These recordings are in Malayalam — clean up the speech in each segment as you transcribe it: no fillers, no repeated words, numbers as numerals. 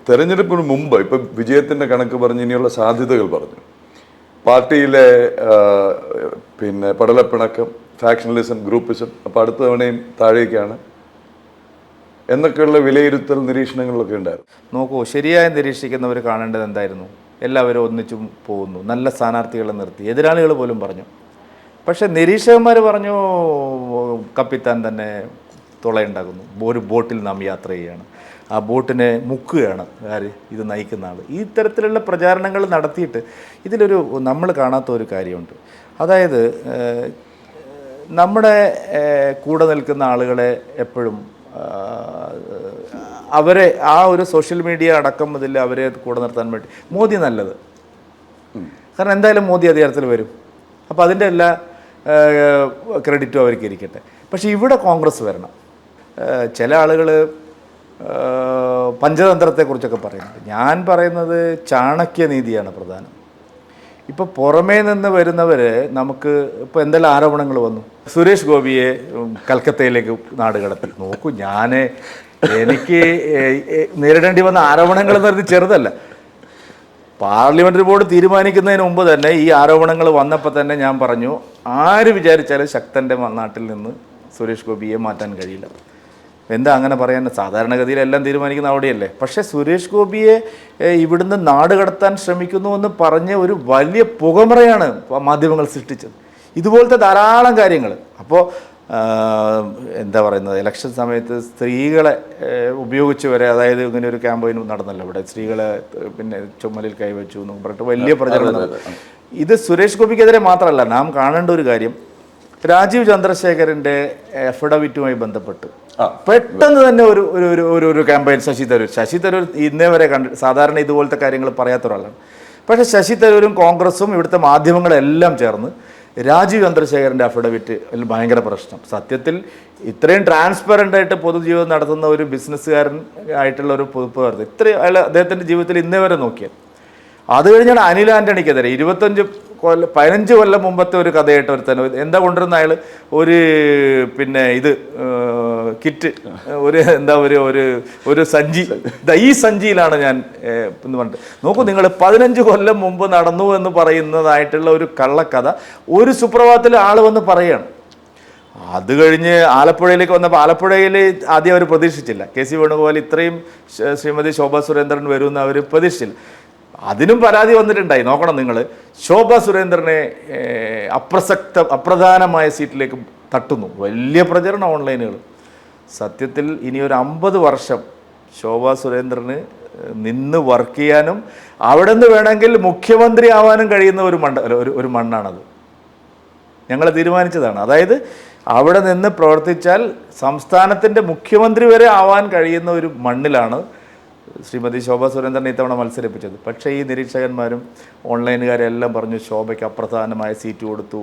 തെരഞ്ഞെടുപ്പിന് മുമ്പ് ഇപ്പം വിജയത്തിൻ്റെ കണക്ക് പറഞ്ഞ് ഇനിയുള്ള സാധ്യതകൾ പറഞ്ഞു. പാർട്ടിയിലെ പിന്നെ പടലപ്പിണക്കം, ഫാക്ഷനലിസം, ഗ്രൂപ്പിസം, അപ്പോൾ അടുത്ത തവണയും താഴേക്കാണ് എന്നൊക്കെയുള്ള വിലയിരുത്തൽ നിരീക്ഷണങ്ങളിലൊക്കെ ഉണ്ടായിരുന്നു. നോക്കൂ, ശരിയായി നിരീക്ഷിക്കുന്നവർ കാണേണ്ടത് എന്തായിരുന്നു? എല്ലാവരും ഒന്നിച്ചും പോകുന്നു, നല്ല സ്ഥാനാർത്ഥികളെ നിർത്തി, എതിരാളികൾ പോലും പറഞ്ഞു. പക്ഷേ നിരീക്ഷകന്മാർ പറഞ്ഞു കപ്പിത്താൻ തന്നെ തുളയുണ്ടാകുന്നു, ഒരു ബോട്ടിൽ നാം യാത്ര ചെയ്യുകയാണ്, ആ ബോട്ടിനെ മുക്കുകയാണ് ആര് ഇത് നയിക്കുന്ന ആൾ. ഈ തരത്തിലുള്ള പ്രചാരണങ്ങൾ നടത്തിയിട്ട് ഇതിലൊരു നമ്മൾ കാണാത്ത ഒരു കാര്യമുണ്ട്. അതായത് നമ്മുടെ കൂടെ നിൽക്കുന്ന ആളുകളെ എപ്പോഴും അവരെ ആ ഒരു സോഷ്യൽ മീഡിയ അടക്കം മുതൽ അവരെ കൂടെ നിർത്താൻ വേണ്ടി മോദി നല്ലത്. കാരണം എന്തായാലും മോദി അധികാരത്തിൽ വരും, അപ്പോൾ അതിൻ്റെ എല്ലാ ക്രെഡിറ്റും അവർക്ക് ഇരിക്കട്ടെ. പക്ഷേ ഇവിടെ കോൺഗ്രസ് വരണം. ചില ആളുകൾ പഞ്ചതന്ത്രത്തെക്കുറിച്ചൊക്കെ പറയുന്നുണ്ട്. ഞാൻ പറയുന്നത് ചാണക്യനീതിയാണ് പ്രധാനം. ഇപ്പോൾ പുറമേ നിന്ന് വരുന്നവർ നമുക്ക് ഇപ്പോൾ എന്തെല്ലാം ആരോപണങ്ങൾ വന്നു. സുരേഷ് ഗോപിയെ കൽക്കത്തയിലേക്ക് നാട് കടത്തി. നോക്കൂ, എനിക്ക് നേരിടേണ്ടി വന്ന ആരോപണങ്ങൾ എന്ന് പറഞ്ഞാൽ ചെറുതല്ല. പാർലമെൻ്ററി ബോർഡ് തീരുമാനിക്കുന്നതിന് മുമ്പ് തന്നെ ഈ ആരോപണങ്ങൾ വന്നപ്പോൾ തന്നെ ഞാൻ പറഞ്ഞു, ആര് വിചാരിച്ചാലും ശക്തൻ്റെ നാട്ടിൽ നിന്ന് സുരേഷ് ഗോപിയെ മാറ്റാൻ കഴിയില്ല. എന്താ അങ്ങനെ പറയാൻ? സാധാരണഗതിയിൽ എല്ലാം തീരുമാനിക്കുന്ന അവിടെയല്ലേ. പക്ഷേ സുരേഷ് ഗോപിയെ ഇവിടുന്ന് നാട് കടത്താൻ ശ്രമിക്കുന്നുവെന്ന് പറഞ്ഞ് ഒരു വലിയ പുകമറയാണ് മാധ്യമങ്ങൾ സൃഷ്ടിച്ചത്. ഇതുപോലത്തെ ധാരാളം കാര്യങ്ങൾ. അപ്പോൾ എന്താ പറയുന്നത്, ഇലക്ഷൻ സമയത്ത് സ്ത്രീകളെ ഉപയോഗിച്ച് വരെ, അതായത് ഇങ്ങനെ ഒരു ക്യാമ്പയിൻ നടന്നല്ലോ ഇവിടെ, സ്ത്രീകളെ പിന്നെ ചുമലിൽ കൈവച്ചു എന്ന് പറഞ്ഞിട്ട് വലിയ പ്രചരണം. ഇത് സുരേഷ് ഗോപിക്കെതിരെ മാത്രമല്ല, നാം കാണേണ്ട ഒരു കാര്യം, രാജീവ് ചന്ദ്രശേഖരൻ്റെ അഫിഡവിറ്റുമായി ബന്ധപ്പെട്ട് പെട്ടെന്ന് തന്നെ ഒരു ക്യാമ്പയിൻ ശശി തരൂർ ഇന്നേ വരെ സാധാരണ ഇതുപോലത്തെ കാര്യങ്ങൾ പറയാത്ത ഒരാളാണ്. പക്ഷേ ശശി തരൂരും കോൺഗ്രസും ഇവിടുത്തെ മാധ്യമങ്ങളെല്ലാം ചേർന്ന് രാജീവ് ചന്ദ്രശേഖരൻ്റെ അഫിഡവിറ്റ് ഭയങ്കര പ്രശ്നം. സത്യത്തിൽ ഇത്രയും ട്രാൻസ്പെറൻ്റ് ആയിട്ട് പൊതുജീവിതം നടത്തുന്ന ഒരു ബിസിനസ്സുകാരൻ ആയിട്ടുള്ള ഒരു പൊതുപ്രവർത്തകർ ഇത്രയും അദ്ദേഹത്തിൻ്റെ ജീവിതത്തിൽ ഇന്നേ വരെ നോക്കിയാൽ. അത് കഴിഞ്ഞാണ് അനിൽ ആൻ്റണിക്കെതിരെ 15 കൊല്ലം മുമ്പത്തെ ഒരു കഥയായിട്ട് ഒരുത്തന്നെ എന്താ കൊണ്ടുവരുന്ന അയാൾ ഒരു പിന്നെ ഇത് കിറ്റ്, ഒരു സഞ്ചി, ഈ സഞ്ചിയിലാണ് ഞാൻ എന്ന് പറഞ്ഞിട്ട് നോക്കൂ നിങ്ങൾ, 15 കൊല്ലം മുമ്പ് നടന്നു എന്ന് പറയുന്നതായിട്ടുള്ള ഒരു കള്ളക്കഥ ഒരു സുപ്രഭാതത്തിൽ ആൾ വന്ന് പറയുകയാണ്. അത് കഴിഞ്ഞ് ആലപ്പുഴയിലേക്ക് വന്നപ്പോൾ ആലപ്പുഴയിൽ ആദ്യം അവർ പ്രതീക്ഷിച്ചില്ല. കെ സി വേണുഗോപാൽ ഇത്രയും ശ്രീമതി ശോഭാ സുരേന്ദ്രൻ വരുമെന്ന് അവർ പ്രതീക്ഷിച്ചില്ല. അതിനും പരാതി വന്നിട്ടുണ്ടായി. നോക്കണം നിങ്ങൾ, ശോഭാ സുരേന്ദ്രനെ അപ്രധാനമായ സീറ്റിലേക്ക് തട്ടുന്നു. വലിയ പ്രചരണം ഓൺലൈനുകൾ. സത്യത്തിൽ ഇനി ഒരു 50 വർഷം ശോഭാ സുരേന്ദ്രന് നിന്ന് വർക്ക് ചെയ്യാനും അവിടെ നിന്ന് വേണമെങ്കിൽ മുഖ്യമന്ത്രി ആവാനും കഴിയുന്ന ഒരു മണ്ണാണത്. ഞങ്ങൾ തീരുമാനിച്ചതാണ്. അതായത് അവിടെ നിന്ന് പ്രവർത്തിച്ചാൽ സംസ്ഥാനത്തിൻ്റെ മുഖ്യമന്ത്രി വരെ ആവാൻ കഴിയുന്ന ഒരു മണ്ണിലാണ് ശ്രീമതി ശോഭാ സുരേന്ദ്രനെ ഇത്തവണ മത്സരിപ്പിച്ചത്. പക്ഷേ ഈ നിരീക്ഷകന്മാരും ഓൺലൈനുകാരെല്ലാം പറഞ്ഞു ശോഭയ്ക്ക് അപ്രധാനമായ സീറ്റ് കൊടുത്തു.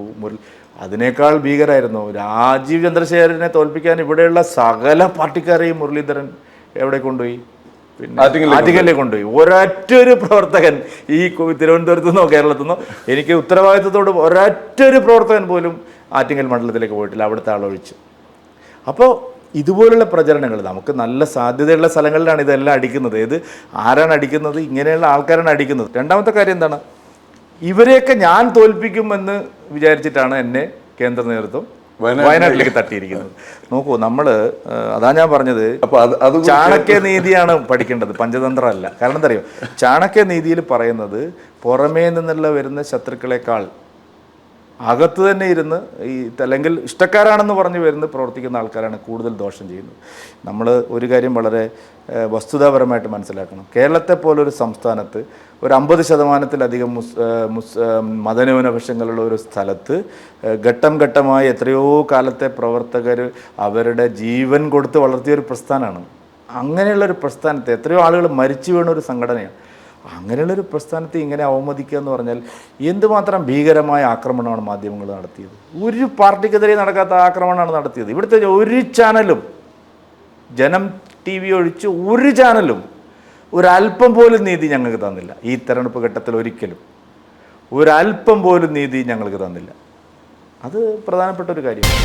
അതിനേക്കാൾ ഭീകരമായിരുന്നു രാജീവ് ചന്ദ്രശേഖരനെ തോൽപ്പിക്കാൻ ഇവിടെയുള്ള സകല പാർട്ടിക്കാരെയും മുരളീധരൻ എവിടെ കൊണ്ടുപോയി? പിന്നെ ആറ്റിങ്ങലിലേക്ക് കൊണ്ടുപോയി. ഒരൊറ്റൊരു പ്രവർത്തകൻ ഈ തിരുവനന്തപുരത്തു നിന്നോ കേരളത്തു നിന്നോ, എനിക്ക് ഉത്തരവാദിത്വത്തോട് ഒരൊറ്റൊരു പ്രവർത്തകൻ പോലും ആറ്റിങ്ങൽ മണ്ഡലത്തിലേക്ക് പോയിട്ടില്ല, അവിടുത്തെ ആളൊഴിച്ച്. അപ്പോൾ ഇതുപോലുള്ള പ്രചരണങ്ങൾ നമുക്ക് നല്ല സാധ്യതയുള്ള സ്ഥലങ്ങളിലാണ് ഇതെല്ലാം അടിക്കുന്നത്. ആരാണ് അടിക്കുന്നത്? ഇങ്ങനെയുള്ള ആൾക്കാരാണ് അടിക്കുന്നത്. രണ്ടാമത്തെ കാര്യം എന്താണ്, ഇവരെയൊക്കെ ഞാൻ തോൽപ്പിക്കുമെന്ന് വിചാരിച്ചിട്ടാണ് എന്നെ കേന്ദ്ര നേതൃത്വം വയനാട്ടിലേക്ക് തട്ടിയിരിക്കുന്നത്. നോക്കൂ, അതാ ഞാൻ പറഞ്ഞത്, ചാണക്യനീതിയാണ് പഠിക്കേണ്ടത്, പഞ്ചതന്ത്രമല്ല. കാരണം എന്താ അറിയോ, ചാണക്യനീതിയിൽ പറയുന്നത് പുറമേ നിന്നുള്ള വരുന്ന ശത്രുക്കളെക്കാൾ അകത്ത് തന്നെ ഇരുന്ന് അല്ലെങ്കിൽ ഇഷ്ടക്കാരാണെന്ന് പറഞ്ഞ് പ്രവർത്തിക്കുന്ന ആൾക്കാരാണ് കൂടുതൽ ദോഷം ചെയ്യുന്നത്. നമ്മൾ ഒരു കാര്യം വളരെ വസ്തുതാപരമായിട്ട് മനസ്സിലാക്കണം. കേരളത്തെ പോലൊരു സംസ്ഥാനത്ത് ഒരു 50%-ലധികം മതന്യൂനപക്ഷങ്ങളുള്ള ഒരു സ്ഥലത്ത് ഘട്ടം ഘട്ടമായി എത്രയോ കാലത്തെ പ്രവർത്തകർ അവരുടെ ജീവൻ കൊടുത്ത് വളർത്തിയൊരു പ്രസ്ഥാനമാണ്. അങ്ങനെയുള്ളൊരു പ്രസ്ഥാനത്തെ എത്രയോ ആളുകൾ മരിച്ചു വീണ ഒരു സംഘടനയാണ്. അങ്ങനെയുള്ളൊരു പ്രസ്ഥാനത്തെ ഇങ്ങനെ അവമതിക്കുക എന്ന് പറഞ്ഞാൽ എന്തുമാത്രം ഭീകരമായ ആക്രമണമാണ് മാധ്യമങ്ങൾ നടത്തിയത്. ഒരു പാർട്ടിക്കെതിരെ നടക്കാത്ത ആക്രമണമാണ് നടത്തിയത്. ഇവിടുത്തെ ഒരു ചാനലും, ജനം TV ഒഴിച്ച് ഒരു ചാനലും ഒരല്പം പോലും നീതി ഞങ്ങൾക്ക് തന്നില്ല. ഈ തെരഞ്ഞെടുപ്പ് ഘട്ടത്തിൽ ഒരിക്കലും ഒരല്പം പോലും നീതി ഞങ്ങൾക്ക് തന്നില്ല. അത് പ്രധാനപ്പെട്ട ഒരു കാര്യമാണ്.